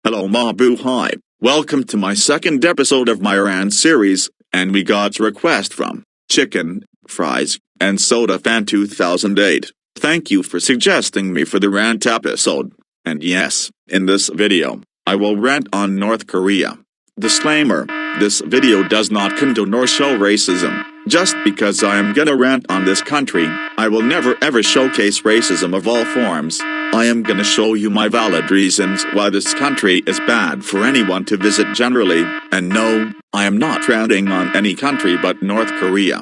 Hello Mabu, hi. Welcome to my second episode of my Rant series, and we got a request from Chicken, Fries, and Soda Fan 2008. Thank you for suggesting me for the Rant episode. And yes, in this video, I will rant on North Korea. Disclaimer: this video does not condone or show racism. Just because I am gonna rant on this country, I will never ever showcase racism of all forms. I am gonna show you my valid reasons why this country is bad for anyone to visit generally, and no, I am not ranting on any country but North Korea.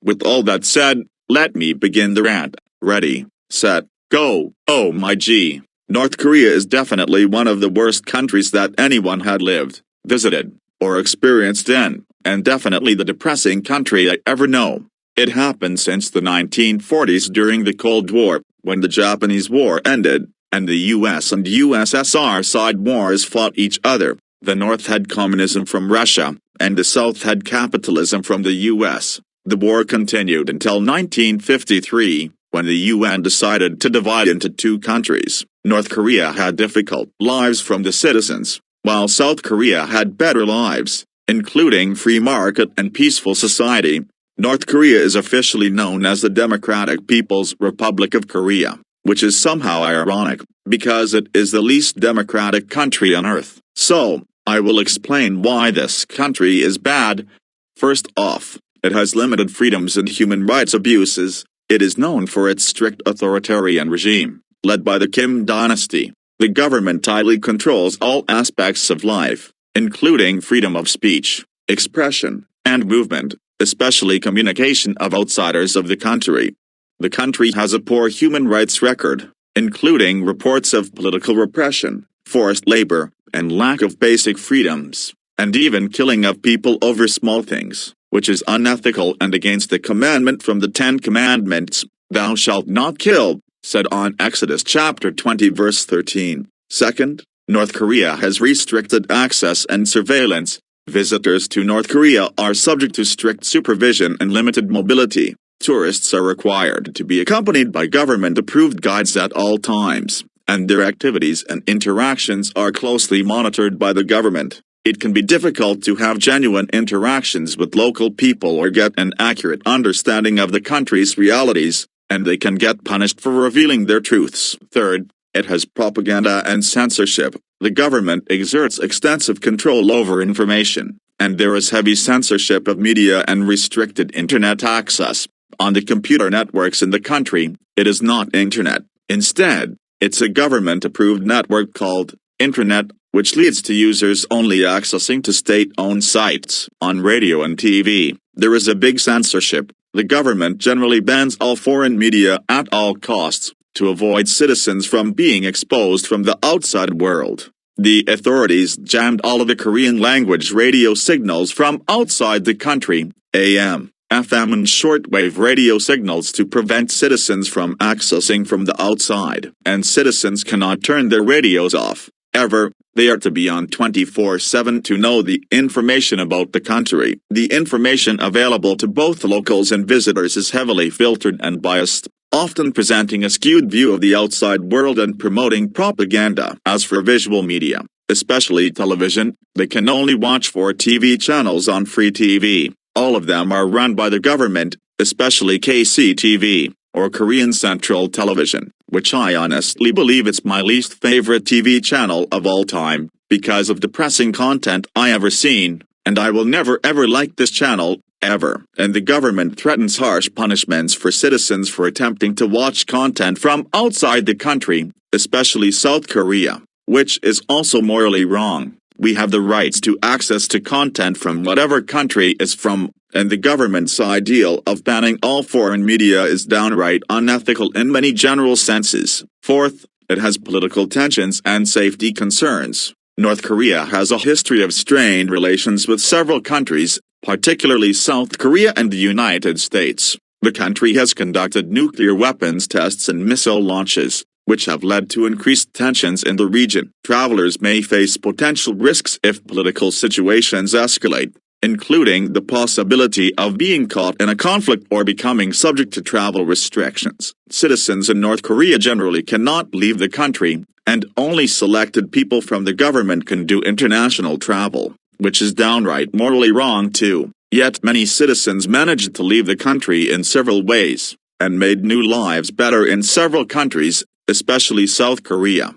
With all that said, let me begin the rant. Ready, set, go. Oh my G. North Korea is definitely one of the worst countries that anyone had lived, visited, or experienced in, and definitely the depressing country I ever know. It happened since the 1940s during the Cold War, when the Japanese War ended, and the US and USSR side wars fought each other. The North had communism from Russia, and the South had capitalism from the US. The war continued until 1953, when the UN decided to divide into two countries. North Korea had difficult lives from the citizens, while South Korea had better lives, including free market and peaceful society. North Korea is officially known as the Democratic People's Republic of Korea, which is somehow ironic, because it is the least democratic country on earth. So, I will explain why this country is bad. First off, it has limited freedoms and human rights abuses. It is known for its strict authoritarian regime, led by the Kim dynasty. The government tightly controls all aspects of life, including freedom of speech, expression, and movement, especially communication of outsiders of the country. The country has a poor human rights record, including reports of political repression, forced labor, and lack of basic freedoms, and even killing of people over small things, which is unethical and against the commandment from the 10 Commandments, "Thou shalt not kill," said on Exodus chapter 20 verse 13. Second, North Korea has restricted access and surveillance. Visitors to North Korea are subject to strict supervision and limited mobility. Tourists are required to be accompanied by government-approved guides at all times, and their activities and interactions are closely monitored by the government. It can be difficult to have genuine interactions with local people or get an accurate understanding of the country's realities, and they can get punished for revealing their truths. Third, it has propaganda and censorship. The government exerts extensive control over information, and there is heavy censorship of media and restricted internet access. On the computer networks in the country, it is not internet. Instead, it's a government-approved network called intranet, which leads to users only accessing to state-owned sites. On radio and TV, there is a big censorship. The government generally bans all foreign media at all costs, to avoid citizens from being exposed from the outside world. The authorities jammed all of the Korean language radio signals from outside the country, AM, FM and shortwave radio signals, to prevent citizens from accessing from the outside. And citizens cannot turn their radios off, ever. They are to be on 24/7 to know the information about the country. The information available to both locals and visitors is heavily filtered and biased, often presenting a skewed view of the outside world and promoting propaganda. As for visual media, especially television, they can only watch 4 TV channels on free TV. All of them are run by the government, especially KCTV, or Korean Central Television, which I honestly believe it's my least favorite TV channel of all time, because of depressing content I ever seen, and I will never ever like this channel, ever. And the government threatens harsh punishments for citizens for attempting to watch content from outside the country, especially South Korea, which is also morally wrong. We have the rights to access to content from whatever country it's from, and the government's ideal of banning all foreign media is downright unethical in many general senses. Fourth, it has political tensions and safety concerns. North Korea has a history of strained relations with several countries, particularly South Korea and the United States. The country has conducted nuclear weapons tests and missile launches, which have led to increased tensions in the region. Travelers may face potential risks if political situations escalate. including the possibility of being caught in a conflict or becoming subject to travel restrictions. Citizens in North Korea generally cannot leave the country, and only selected people from the government can do international travel, which is downright morally wrong too. Yet many citizens managed to leave the country in several ways, and made new lives better in several countries, especially South Korea,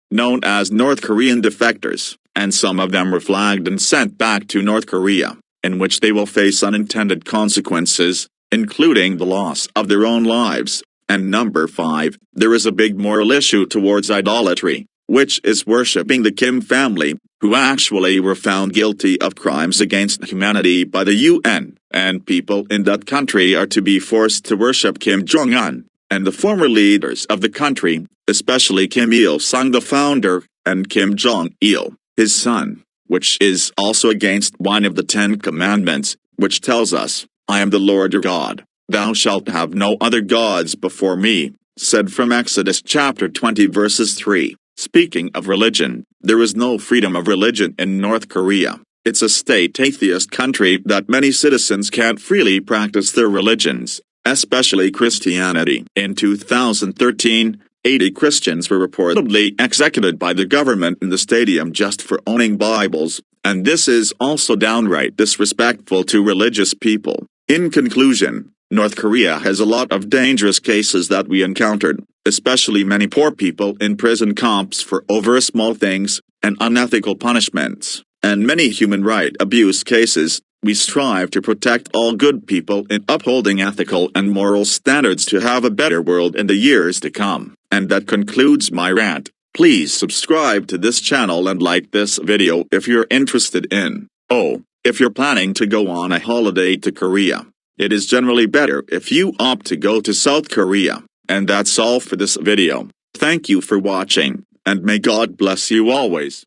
known as North Korean defectors, and some of them were flagged and sent back to North Korea, in which they will face unintended consequences, including the loss of their own lives. And number 5, there is a big moral issue towards idolatry, which is worshipping the Kim family, who actually were found guilty of crimes against humanity by the UN, and people in that country are to be forced to worship Kim Jong-un, and the former leaders of the country, especially Kim Il-sung the founder, and Kim Jong-il, his son, which is also against one of the 10 commandments, which tells us, "I am the Lord your God. Thou shalt have no other gods before me," said from Exodus chapter 20 verses 3. Speaking of religion, there is no freedom of religion in North Korea. It's a state atheist country that many citizens can't freely practice their religions, especially Christianity. In 2013, 80 Christians were reportedly executed by the government in the stadium just for owning Bibles, and this is also downright disrespectful to religious people. In conclusion, North Korea has a lot of dangerous cases that we encountered, especially many poor people in prison camps for over small things, and unethical punishments, and many human right abuse cases. We strive to protect all good people in upholding ethical and moral standards to have a better world in the years to come. And that concludes my rant. Please subscribe to this channel and like this video if you're interested in. Oh, if you're planning to go on a holiday to Korea, it is generally better if you opt to go to South Korea. And that's all for this video. Thank you for watching, and may God bless you always.